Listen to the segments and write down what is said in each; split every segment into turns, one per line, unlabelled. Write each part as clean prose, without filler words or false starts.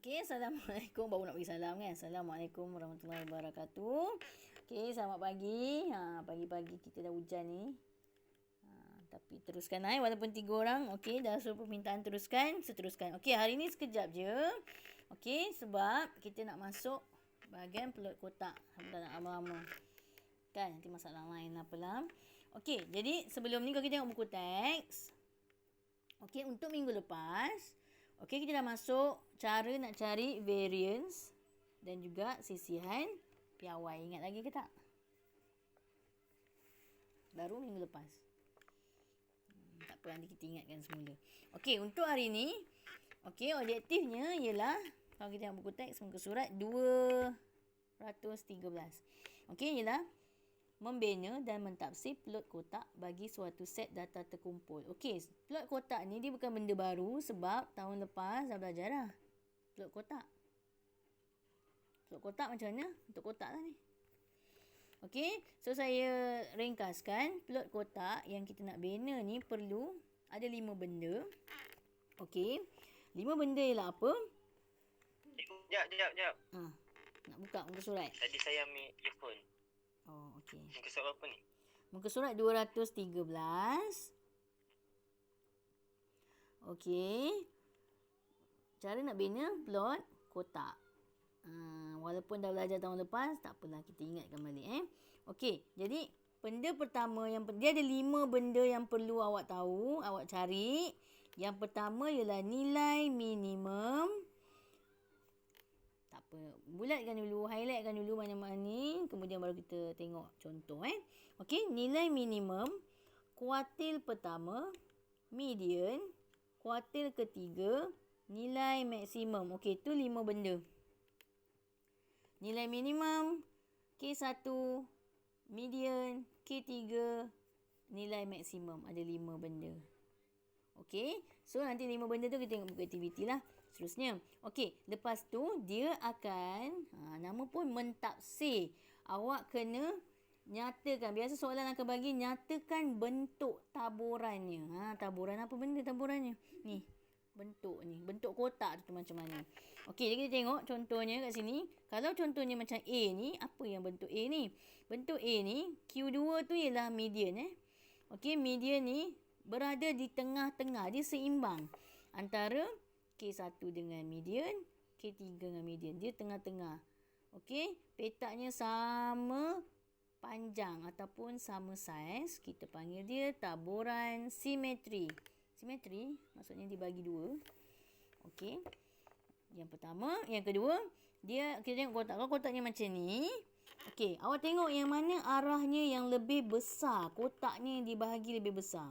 Okey, Assalamualaikum. Baru nak bagi salam kan. Assalamualaikum warahmatullahi wabarakatuh. Okey, selamat pagi. Pagi-pagi kita dah hujan ni. Tapi teruskan walaupun 3 orang. Okey, dah suruh permintaan teruskan. Seteruskan. Okey, hari ni sekejap je. Okey, sebab kita nak masuk bahagian peluk kotak. Dah nak lama-lama. Kan, nanti masalah lain apalah. Okey, jadi sebelum ni kalau kita tengok buku teks. Okey, untuk minggu lepas. Okey, kita dah masuk cara nak cari variance dan juga sisihan piawai. Ingat lagi ke tak? Baru minggu lepas. Tak apa, nanti kita ingatkan semula. Okey, untuk hari ni, okey, objektifnya ialah, kalau kita tengok buku teks muka surat 213. Okey, ialah membina dan mentafsir plot kotak bagi suatu set data terkumpul. Okey, plot kotak ni dia bukan benda baru sebab tahun lepas dah belajar dah. Plot kotak. Plot kotak macam mana? Untuk kotak lah ni. Okey, so saya ringkaskan plot kotak yang kita nak bina ni perlu ada 5 benda. Okey, 5 benda ialah apa?
Sekejap.
Nak buka muka surat.
Tadi saya ambil earphone.
Oh, okey.
Muka surat apa ni?
Muka surat 213. Okey. Cara nak bina plot kotak. Walaupun dah belajar tahun lepas, tak apalah, kita ingatkan balik. Okey, jadi benda pertama yang dia ada 5 benda yang perlu awak tahu, awak cari. Yang pertama ialah nilai minimum. Tak apa, bulatkan dulu, highlightkan dulu mana-mana ni, kemudian baru kita tengok contoh. Okey, nilai minimum, kuartil pertama, median, kuartil ketiga, nilai maksimum. Okey, tu 5 benda. Nilai minimum, K1, median, K3, nilai maksimum. Ada 5 benda. Okey, so nanti 5 benda tu kita tengok buku aktiviti lah. Seterusnya. Okey, lepas tu dia akan, nama pun mentafsir. Awak kena nyatakan. Biasa soalan akan bagi nyatakan bentuk taburannya. Taburan apa benda taburannya? Ni, bentuk ni. Bentuk kotak tu macam mana. Okey, jadi kita tengok contohnya kat sini. Kalau contohnya macam A ni, apa yang bentuk A ni? Bentuk A ni, Q2 tu ialah median. Okey, median ni berada di tengah-tengah. Dia seimbang antara K1 dengan median, K3 dengan median. Dia tengah-tengah. Okey, petaknya sama panjang ataupun sama saiz. Kita panggil dia taburan simetri. Simetri maksudnya dibagi 2. Okey. Yang pertama, yang kedua, kita tengok kotak. Kalau kotaknya macam ni, okey, awak tengok yang mana arahnya yang lebih besar. Kotaknya dibahagi lebih besar.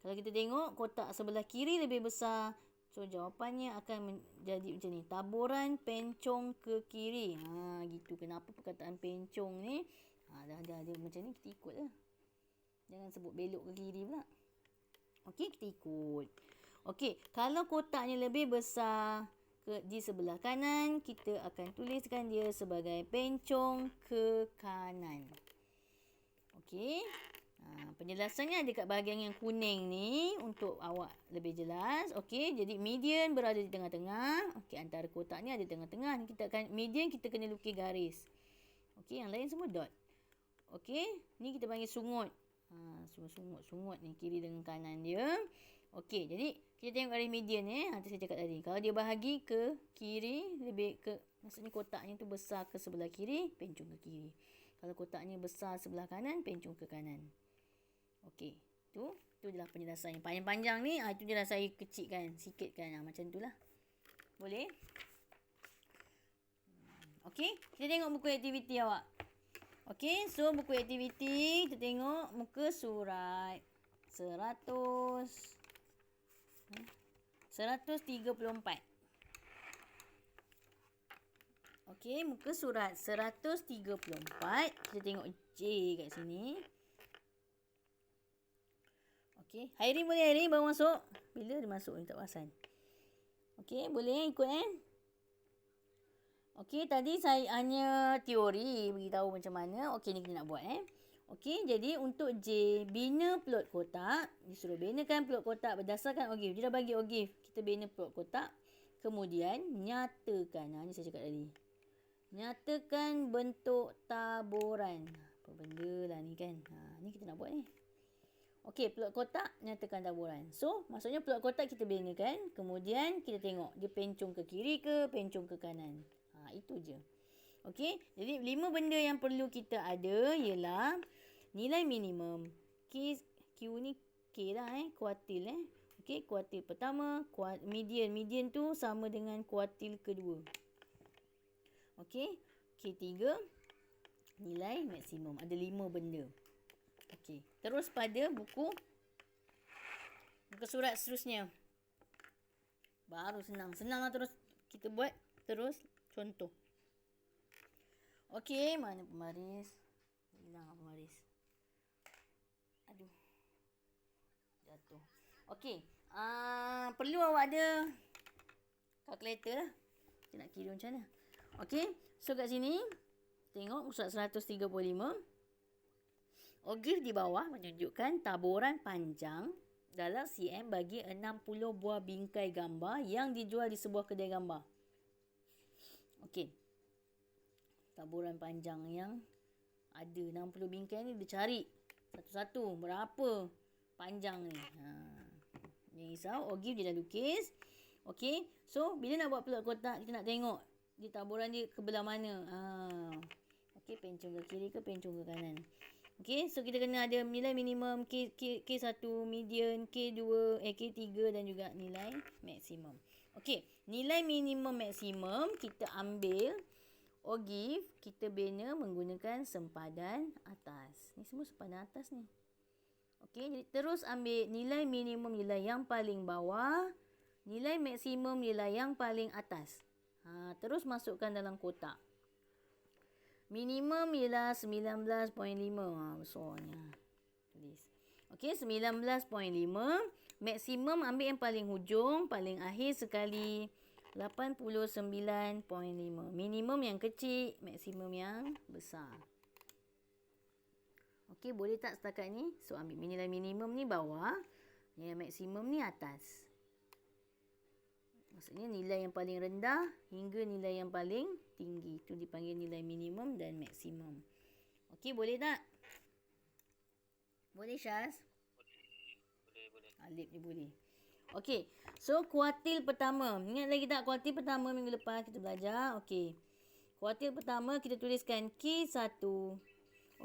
Kalau kita tengok kotak sebelah kiri lebih besar, so jawapannya akan menjadi macam ni. Taburan pencong ke kiri. Gitu. Kenapa perkataan pencong ni? Dah macam ni, kita ikut lah. Jangan sebut belok ke kiri pula. Okey, kita ikut. Okey, kalau kotaknya lebih besar di sebelah kanan, kita akan tuliskan dia sebagai pencong ke kanan. Okey. Penjelasannya ada kat bahagian yang kuning ni untuk awak lebih jelas. Okey, jadi median berada di tengah-tengah. Okey, antara kotak ni ada tengah-tengah. Median kita kena lukis garis. Okey, yang lain semua dot. Okey, ni kita panggil sungut. Sungut ni kiri dengan kanan dia. Okey, jadi kita tengok garis median ni. Nanti saya cakap tadi. Kalau dia bahagi ke kiri, maksudnya kotaknya tu besar ke sebelah kiri, pencong ke kiri. Kalau kotaknya besar sebelah kanan, pencong ke kanan. Okey, tu adalah penjelasan yang panjang-panjang ni. Itu je lah saya kecilkan, sikitkan. Macam tu lah. Boleh? Okey, kita tengok buku aktiviti awak. Okey, so buku aktiviti, kita tengok muka surat 134. Okey, muka surat 134. Kita tengok J kat sini. Okey, Hairi boleh Hairi baru masuk. Bila dia masuk ni tak perasan. Okey, boleh ikut Okey, tadi saya hanya teori beritahu macam mana. Okey, ni kita nak buat Okey, jadi untuk J, bina plot kotak. Disuruh binakan plot kotak berdasarkan objektif. Dia dah bagi objektif. Kita bina plot kotak Kemudian nyatakan. Ni saya cakap tadi. Nyatakan bentuk taburan. Apa benda lah ni kan. Ni kita nak buat ni. Okey, plot kotak nyatakan taburan. So, maksudnya plot kotak kita binakan. Kemudian kita tengok dia pencung ke kiri ke, pencung ke kanan. Itu je. Okey, jadi 5 benda yang perlu kita ada ialah nilai minimum. Q ni K lah kuartil Okey, kuartil pertama, median tu sama dengan kuartil kedua. Okey, K3 nilai maksimum. Ada 5 benda. Okey, terus pada buku surat seterusnya. Baru senang. Senang lah terus kita buat terus contoh. Okey, mana pembaris? Hilang pembaris. Aduh. Jatuh. Okey, perlu awak ada kalkulator lah. Kita nak kira macam mana. Okey, so kat sini tengok surat 135. Ogif di bawah menunjukkan taburan panjang dalam cm bagi 60 buah bingkai gambar yang dijual di sebuah kedai gambar. Okey. Taburan panjang yang ada 60 bingkai ni dia cari satu-satu berapa panjang ni. Jangan risau, Ogif dia dah lukis. Okey. So, bila nak buat plot kotak kita nak tengok di taburan dia ke belah mana. Okey, pencung ke kiri ke pencung ke kanan. Okey, so kita kena ada nilai minimum K1, median, K2, K3 dan juga nilai maksimum. Okey, nilai minimum maksimum kita ambil Ogif, kita bina menggunakan sempadan atas. Ni semua sempadan atas ni. Okey, jadi terus ambil nilai minimum ialah yang paling bawah, nilai maksimum ialah yang paling atas. Terus masukkan dalam kotak. Minimum ialah 19.5. Besarnya. Tulis. Okey, 19.5. Maksimum ambil yang paling hujung, paling akhir sekali. 89.5. Minimum yang kecil, maksimum yang besar. Okey, boleh tak setakat ni? So, ambil nilai minimum ni bawah. Nilai maksimum ni atas. Maksudnya nilai yang paling rendah hingga nilai yang paling tinggi. Itu dipanggil nilai minimum dan maksimum. Okey, boleh tak? Boleh, Syaz? Boleh. Alif ni boleh. Okey, so kuartil pertama. Ingat lagi tak kuartil pertama minggu lepas kita belajar? Okey. Kuartil pertama kita tuliskan K1.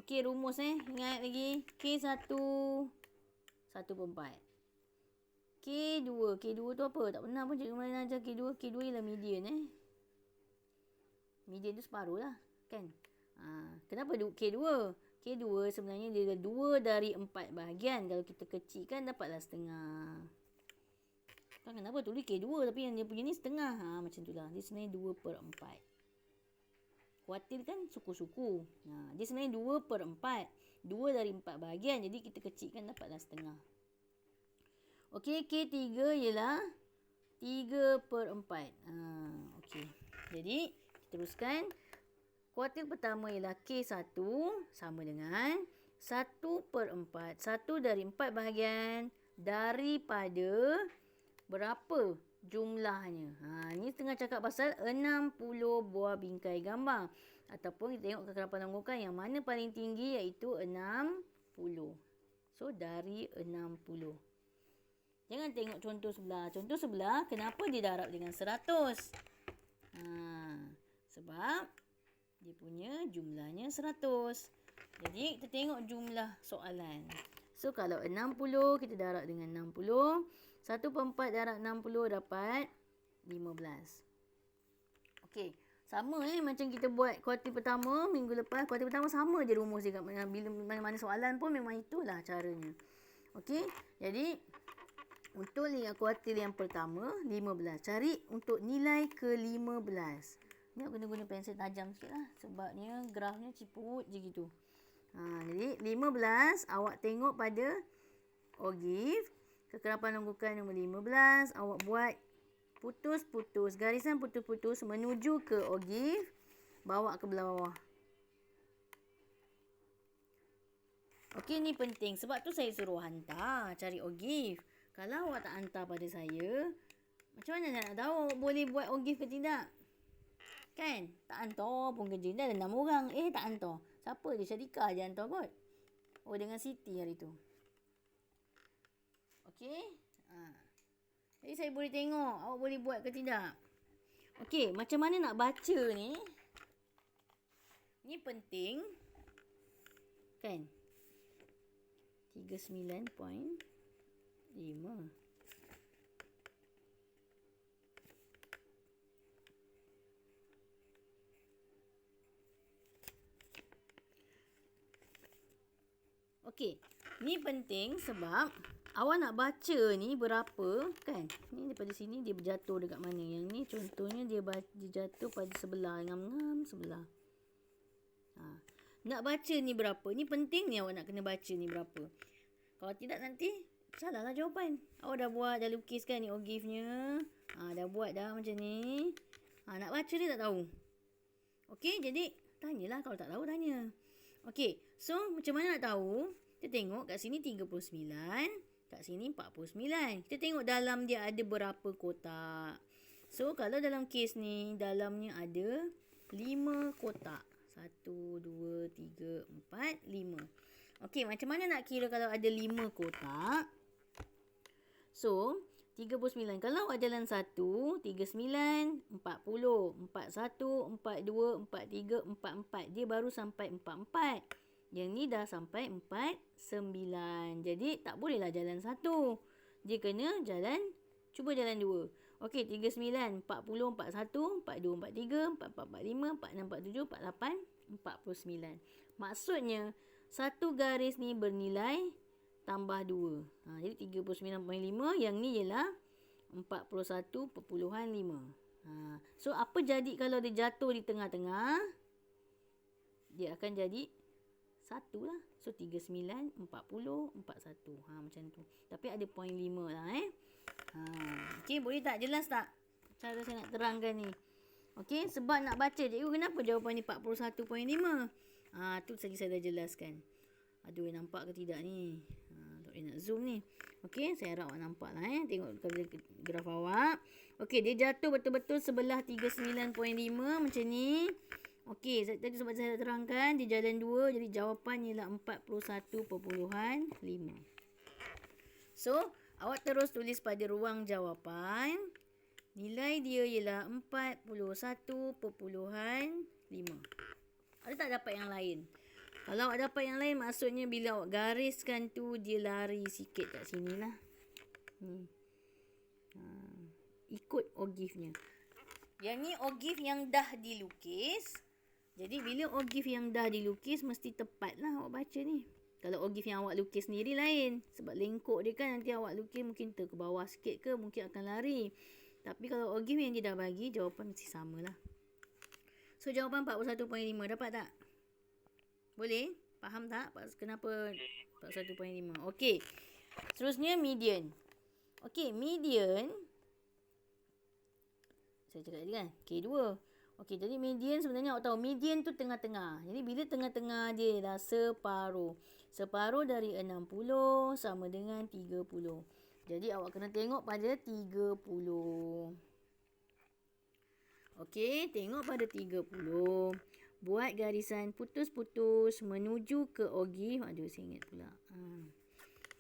Okey, rumus ingat lagi. K1 1/4. K2 tu apa? Tak pernah pun cikgu mana ajar K2. K2 ialah median Median tu separuh lah, kan? Kenapa K2? K2 sebenarnya dia 2 dari 4 bahagian. Kalau kita kecilkan dapatlah setengah. Kan kenapa tulis K2 tapi yang dia punya ni setengah. Macam tu lah. Dia sebenarnya 2/4. Kuartil kan suku-suku. Dia sebenarnya 2/4. 2 dari 4 bahagian. Jadi kita kecilkan dapatlah setengah. Okey, K3 ialah 3/4. Okey. Jadi, teruskan. Kuartil pertama ialah K1 sama dengan 1/4. 1 dari 4 bahagian daripada berapa jumlahnya. Ini tengah cakap pasal 60 buah bingkai gambar. Ataupun kita tengok kekerapan longgokan yang mana paling tinggi iaitu 60. So, dari 60. Jangan tengok contoh sebelah. Contoh sebelah, kenapa dia darab dengan 100? Sebab dia punya jumlahnya 100. Jadi, kita tengok jumlah soalan. So, kalau 60, kita darab dengan 60. 1/4 darab 60 dapat 15. Okey. Sama macam kita buat kuartil pertama minggu lepas. Kuartil pertama sama je rumus dia. Bila mana-mana soalan pun memang itulah caranya. Okey. Jadi, untuk kuartil yang pertama, 15. Cari untuk nilai ke-15. Ni nak guna pensel tajam sikit lah. Sebabnya grafnya ciput je gitu. Jadi, 15. Awak tengok pada Ogif. Kekerapan longgokan nombor 15. Awak buat putus-putus. Garisan putus-putus menuju ke Ogif. Bawa ke belah bawah. Okey, ni penting. Sebab tu saya suruh hantar cari Ogif. Kalau awak tak hantar pada saya, Macam mana nak tahu boleh buat OGIF ke tidak? Kan? Tak hantar pun kerja. Dah ada 6 orang. Tak hantar. Siapa dia? Syadika je hantar kot. Oh, dengan Siti hari tu. Okey. Jadi saya boleh tengok awak boleh buat ke tidak. Okey, macam mana nak baca ni? Ni penting. Kan? 39.5. Okey, ni penting sebab awak nak baca ni berapa kan? Ni daripada sini dia berjatuh dekat mana? Yang ni contohnya dia jatuh pada sebelah, ngam-ngam sebelah. Nak baca ni berapa? Ni penting ni awak nak kena baca ni berapa. Kalau tidak nanti salahlah jawapan. Awak dah buat, dah lukis kan ni OGIF-nya. Dah buat dah macam ni. Nak baca dia tak tahu. Okey, jadi tanyalah kalau tak tahu tanya. Okey, so macam mana nak tahu? Kita tengok kat sini 39, kat sini 49. Kita tengok dalam dia ada berapa kotak. So, kalau dalam kes ni, dalamnya ada 5 kotak. 1, 2, 3, 4, 5. Okey, macam mana nak kira kalau ada 5 kotak? So, 39. Kalau awak jalan 1, 39, 40, 41, 42, 43, 44. Dia baru sampai 44. Yang ni dah sampai 49. Jadi, tak bolehlah jalan 1. Dia kena jalan, cuba jalan 2. Okey, 39, 40, 41, 42, 43, 44, 45, 46, 47, 48, 49. Maksudnya, satu garis ni bernilai tambah 2. Jadi 39.5. Yang ni ialah 41.5. So, apa jadi kalau dia jatuh di tengah-tengah? Dia akan jadi 1 lah. So, 39, 40, 41. Macam tu. Tapi ada point 5 lah Okey, boleh tak? Jelas tak? Cara saya nak terangkan ni. Okey, sebab nak baca. Cikgu, kenapa jawapan ni 41.5? Tu saja saya dah jelaskan. Aduh, nampak ke tidak ni? Tak boleh nak zoom ni. Okey, saya harap awak nampak lah Tengok graf awak. Okey, dia jatuh betul-betul sebelah 39.5 macam ni. Okey, tadi sebab saya terangkan, dia jalan 2. Jadi jawapan ialah 41.5. So, awak terus tulis pada ruang jawapan. Nilai dia ialah 41.5. Ada tak dapat yang lain? Kalau awak dapat yang lain, maksudnya bila awak gariskan tu, dia lari sikit kat sini lah. Ikut OGIF-nya. Yang ni OGIF yang dah dilukis. Jadi, bila OGIF yang dah dilukis, mesti tepat lah awak baca ni. Kalau OGIF yang awak lukis sendiri lain. Sebab lengkok dia kan nanti awak lukis mungkin ke bawah sikit ke, mungkin akan lari. Tapi kalau OGIF yang dia dah bagi, jawapan mesti sama lah. So, jawapan 41.5. Dapat tak? Boleh? Faham tak? Kenapa 41.5? Okey. Seterusnya, median. Okey, median. Saya cakap tadi kan? K2. Okey, jadi median sebenarnya awak tahu. Median tu tengah-tengah. Jadi, bila tengah-tengah dia adalah separuh. Separuh dari 60 sama dengan 30. Jadi, awak kena tengok pada 30. Okey, tengok pada 30. Buat garisan putus-putus menuju ke OGIF. Aduh, saya ingat pula.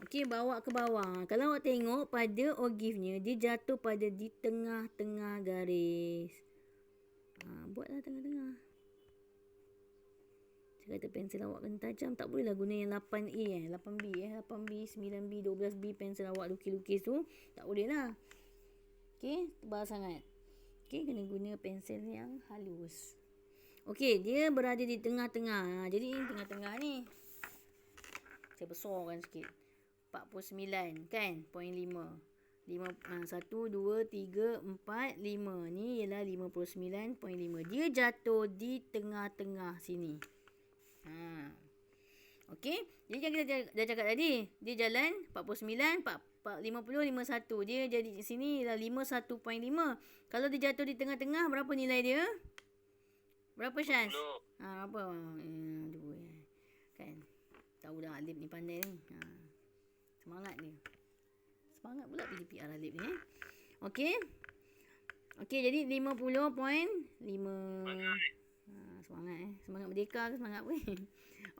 Okey, bawa ke bawah. Kalau awak tengok pada OGIF-nya, dia jatuh pada di tengah-tengah garis. Buatlah tengah-tengah. Saya kata pensel awak kena tajam. Tak bolehlah guna yang 8A 8B 8B, 9B, 12B pensel awak lukis-lukis tu. Tak bolehlah. Okey, tebal sangat. Okey, kena guna pensel yang halus. Okey, dia berada di tengah-tengah. Jadi, tengah-tengah ni. Saya besarkan sikit. 49 kan? Point 5. 1, 2, 3, 4, 5. Ni ialah 59.5. Dia jatuh di tengah-tengah sini. Okey. Jadi kita dah cakap tadi. Dia jalan 49, 50, 51. Dia jadi di sini ialah 51.5. Kalau dia jatuh di tengah-tengah, berapa nilai dia? Berapa chance? Berapa? 2. Kan? Tahu dah Alif ni pandai ni. Semangat dia. Semangat pula PDPR Alif ni. Okey. Okey, jadi 50.5. Semangat Semangat merdeka ke semangat apa?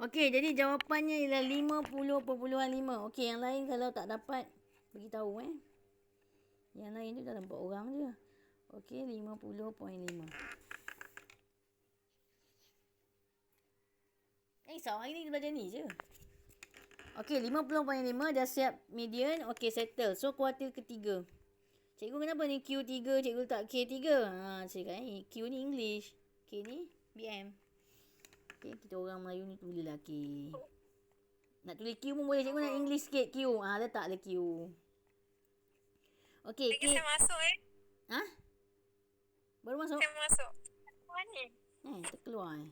Okey, jadi jawapannya ialah 50.5. Okey, yang lain kalau tak dapat beritahu Yang lain tu dalam 4 orang je. Okey, 50.5. Hari ni kita belajar ni je. Okey, 50.5 dah siap median. Okey, settle. So, kuartil ketiga. Cikgu kenapa ni Q3, cikgu letak K3? Cakap Q ni English. K ni BM. Okey, kita orang Melayu ni tulislah K. Nak tulis Q pun boleh. Cikgu nak English sikit Q. Letaklah Q. Okey, K.
Saya masuk
Baru masuk?
Saya masuk. Mana ni?
Terkeluar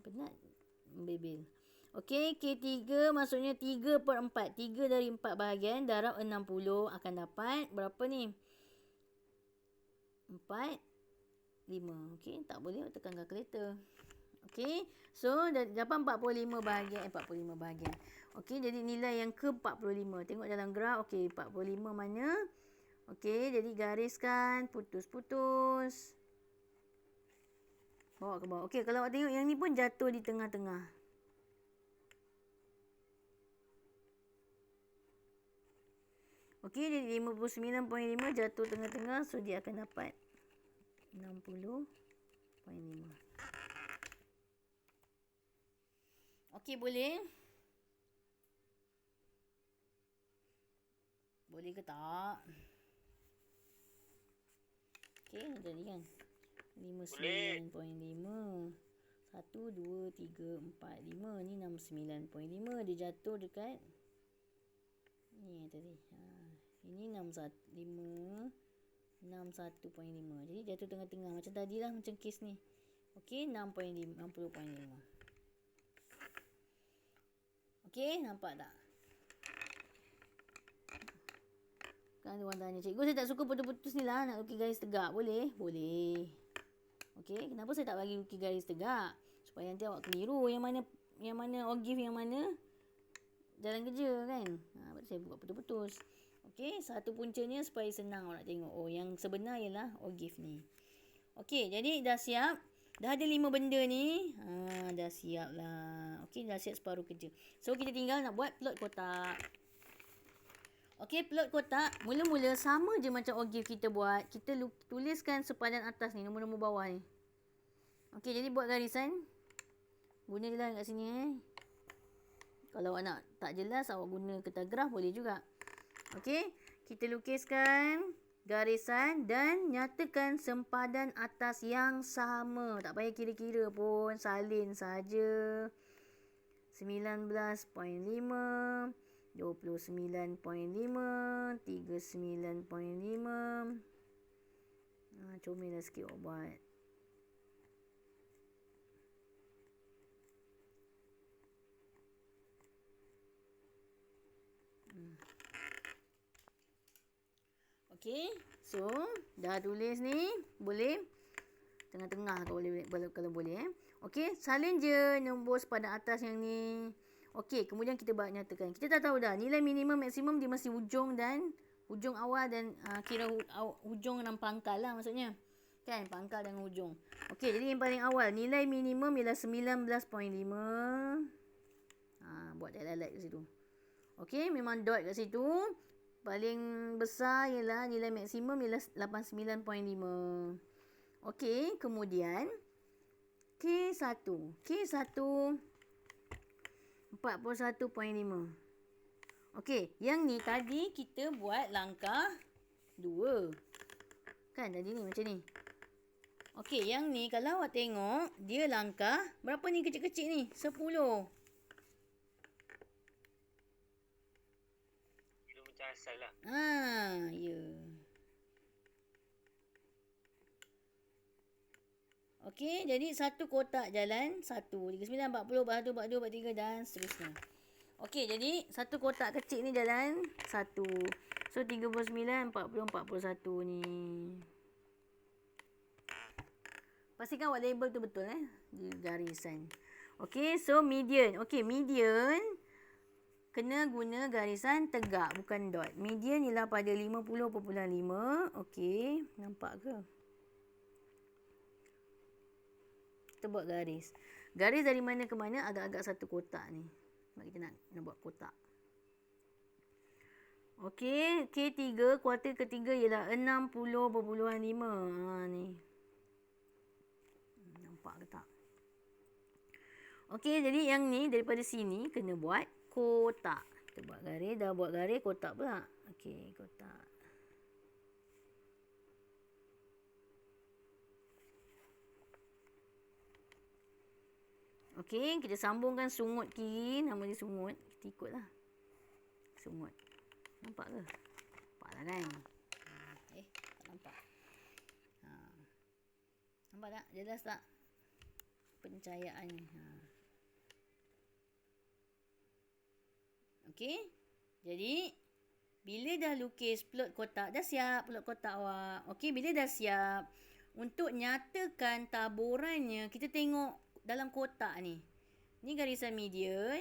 Penat bebel. Okey, K3 maksudnya 3/4. 3 dari 4 bahagian darab 60 akan dapat berapa ni? 4, 5. Okey, tak boleh tekan kalkulator. Okey, so dapat 45 bahagian. 45 bahagian. Okey, jadi nilai yang ke-45. Tengok dalam graf. Okey, 45 mana? Okey, jadi gariskan. Putus-putus. Bawa ke bawah. Okey, kalau awak tengok yang ni pun jatuh di tengah-tengah. Okey, jadi 59.5 jatuh tengah-tengah. So, dia akan dapat 60.5. Okey, boleh? Boleh ke tak? Okey, jadi kan? 59.5. 1, 2, 3, 4, 5. Ni 69.5. Dia jatuh dekat ni tadi. Ini 61.5. Jadi jatuh tengah-tengah. Macam tadi lah. Macam kes ni. Okey, 60.5. Okey, nampak tak? Kan orang tanya, cikgu saya tak suka putus-putus ni lah. Nak lukis garis tegak. Boleh? Boleh. Okey, kenapa saya tak bagi lukis garis tegak? Supaya nanti awak keliru yang mana ogif, yang mana jalan kerja kan. Saya buat putus-putus. Okey, satu puncanya supaya senang awak nak tengok. Oh, yang sebenar ialah ogif ni. Okey, jadi dah siap. Dah ada 5 benda ni. Dah siap lah. Okey, dah siap separuh kerja. So, kita tinggal nak buat plot kotak. Okey, plot kotak. Mula-mula sama je macam ogif kita buat. Kita tuliskan sepadan atas ni, nombor-nombor bawah ni. Okey, jadi buat garisan. Guna je lah kat sini Kalau awak nak tak jelas, awak guna kertas graf boleh juga. Okey, kita lukiskan garisan dan nyatakan sempadan atas yang sama. Tak payah kira-kira pun, salin saja. 19.5, 29.5, 39.5. Comellah sikit awak buat. Okey, so dah tulis ni. Boleh tengah-tengah kalau boleh Okey, salin je nombor sepadan atas yang ni. Okey, kemudian kita buat nyatakan. Kita dah tahu dah nilai minimum maksimum dia mesti hujung awal dan kira hujung dan pangkal lah maksudnya. Kan, pangkal dan hujung. Okey, jadi yang paling awal nilai minimum ialah 19.5. Buat highlight kat situ. Okey, memang dot kat situ. Paling besar ialah nilai maksimum ialah 89.5. Okey, kemudian K1. K1 41.5. Okey, yang ni tadi kita buat langkah 2. Kan tadi ni macam ni. Okey, yang ni kalau awak tengok, dia langkah berapa ni kecil-kecil ni? 10.
Macam asal lah.
Ya. Okey, jadi satu kotak jalan 1, 39, 40, 41, 42, 43 dan seterusnya. Okey, jadi satu kotak kecil ni jalan 1. So 39, 40, 41 ni. Pastikan awak label tu betul di garisan. Okey, so median. Okey, median kena guna garisan tegak, bukan dot. Median ialah pada 50.5. Okey, nampak ke? Kita buat garis. Garis dari mana ke mana agak-agak satu kotak ni. Sebab kita nak buat kotak. Okey, K3 kuartil ketiga ialah 60.5. Ni. Nampak ke tak? Okey, jadi yang ni daripada sini kena buat kotak. Kita buat garis, dah buat garis, kotak pula. Okey, kotak. Okey, kita sambungkan sungut kiri. Nama dia sungut. Kita ikutlah. Sungut. Nampak ke? Nampak lah kan? Tak nampak. Nampak tak? Jelas tak? Pencahayaannya. Okey. Jadi, bila dah lukis plot kotak, dah siap plot kotak awak. Okey, bila dah siap, untuk nyatakan taburannya, kita tengok dalam kotak ni. Ni garisan median.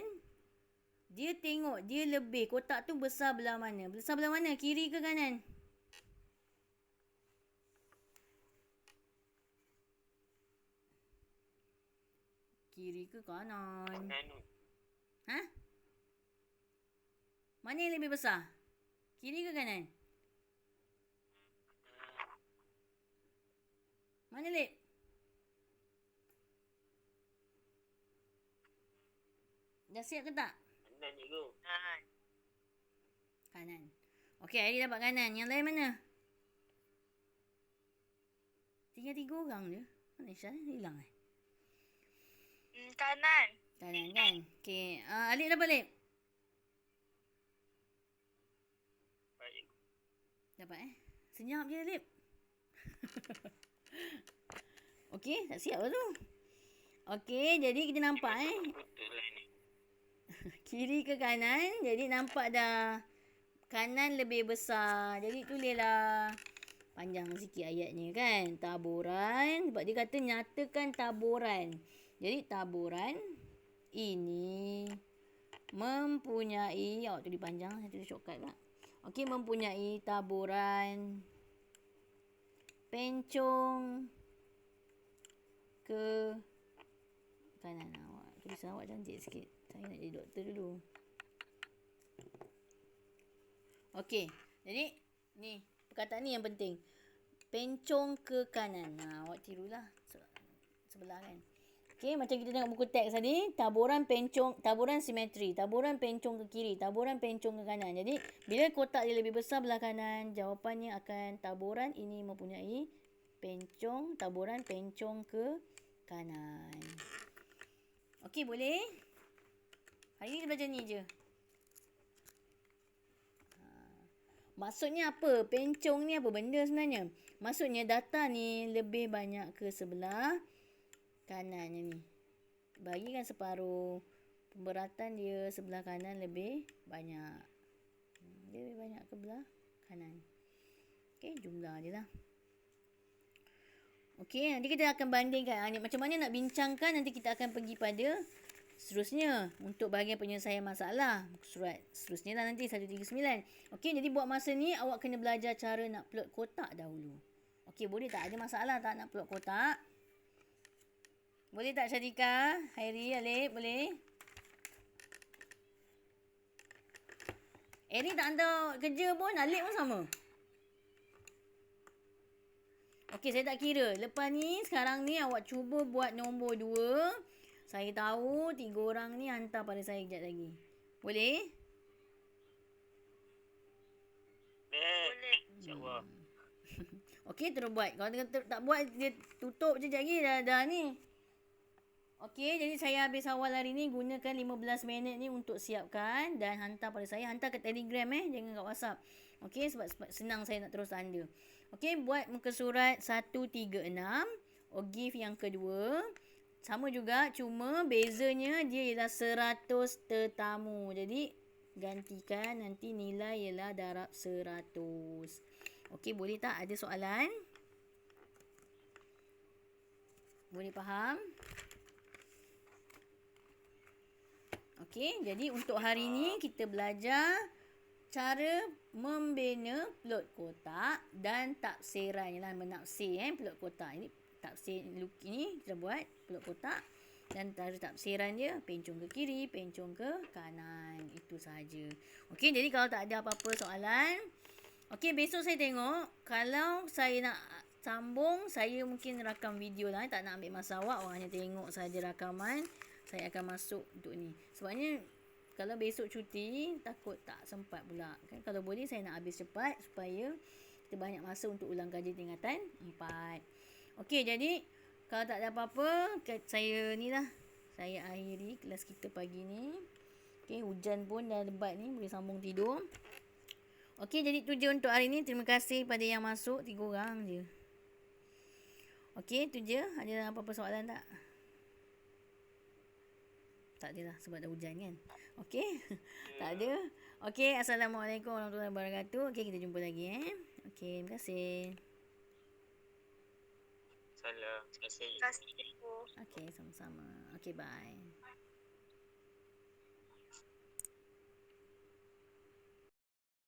Dia tengok, dia lebih. Kotak tu besar belah mana? Besar belah mana? Kiri ke kanan? Kiri ke kanan?
Kanan.
Ha? Mana yang lebih besar? Kiri ke kanan? Mana, Lip? Dah siap ke tak?
Kanan cikgu. Kanan.
Kanan. Okey, Airi dapat kanan. Yang lain mana? Tinggal 3 orang je. Mana Isyah? Hilang
Kanan.
Kanan kan? Okey. Alip dapat, Lip?
Baik.
Dapat Senyap je, Lip. Okey, tak siap lah tu. Okey, jadi kita nampak
Betul lah ni.
kiri ke kanan. Jadi nampak dah kanan lebih besar. Jadi tulislah panjang sikit ayatnya kan. Taburan. Sebab dia kata nyatakan taburan. Jadi taburan ini mempunyai, awak tulis panjang, saya tulis shortcut tak. Okey, mempunyai taburan pencong ke kanan. Awak tulisan awak cantik sikit. Saya nak jadi doktor dulu. Okey, jadi ni perkataan ni yang penting. Pencong ke kanan. Awak tirulah sebelah kan. Okey, macam kita tengok buku teks tadi, taburan pencong, taburan simetri, taburan pencong ke kiri, taburan pencong ke kanan. Jadi, bila kotak dia lebih besar belah kanan, jawapannya akan taburan ini mempunyai pencong, taburan pencong ke kanan. Okey, boleh? Hari ni kita belajar ni je. Maksudnya apa? Pencong ni apa benda sebenarnya? Maksudnya data ni lebih banyak ke sebelah kanannya ni. Bagikan separuh. Pemberatan dia sebelah kanan lebih banyak. Dia lebih banyak ke belah kanan. Okey, jumlah je lah. Okey, nanti kita akan bandingkan. Macam mana nak bincangkan, nanti kita akan pergi pada seterusnya. Untuk bahagian penyelesaian masalah. Surat seterusnya lah nanti 139. Okey, jadi buat masa ni awak kena belajar cara nak plot kotak dahulu. Okey, boleh tak? Ada masalah tak nak plot kotak? Boleh tak Syadika? Hairi, Alip, boleh? Eri tak hantar kerja pun, Alip pun sama. Okey, saya tak kira. Lepas ni, sekarang ni awak cuba buat nombor 2. Saya tahu 3 orang ni hantar pada saya kejap lagi. Boleh?
Boleh. InsyaAllah.
Okey, terus buat. Kalau tak buat, dia tutup je lagi dah ni. Okey, jadi saya habis awal hari ni gunakan 15 minit ni untuk siapkan dan hantar pada saya. Hantar ke Telegram jangan kat WhatsApp. Okey, sebab senang saya nak terus tanda. Okey, buat muka surat 136. Ogif yang kedua. Sama juga, cuma bezanya dia ialah 100 tetamu. Jadi, gantikan nanti nilai ialah darab 100. Okey, boleh tak? Ada soalan? Boleh faham? Okey, jadi untuk hari ni kita belajar cara membina plot kotak dan tafsirannya lah, menafsir plot kotak. Ini tafsir ni kita buat plot kotak dan cara tafsiran dia pencong ke kiri, pencong ke kanan. Itu sahaja. Okey, jadi kalau tak ada apa-apa soalan, okey, besok saya tengok kalau saya nak sambung, saya mungkin rakam video lah. Tak nak ambil masa awak, orang hanya tengok saja rakaman. Saya akan masuk untuk ni. Sebabnya kalau besok cuti, takut tak sempat pula. Kan? Kalau boleh saya nak habis cepat supaya kita banyak masa untuk ulang kaji tingkatan 4. Okey, jadi kalau tak ada apa-apa, saya ni lah. Saya akhiri kelas kita pagi ni. Okey, hujan pun dah lebat ni, boleh sambung tidur. Okey, jadi tu je untuk hari ni. Terima kasih pada yang masuk, 3 orang je. Okey, tu je. Ada apa-apa soalan tak? Tak ada lah sebab dah hujan kan. Okey. Tak ada. Okey, Assalamualaikum warahmatullahi wabarakatuh. Okey, kita jumpa lagi Okey, terima kasih.
Salam. Terima kasih.
Terima kasih.
Okey, sama-sama. Okey, bye.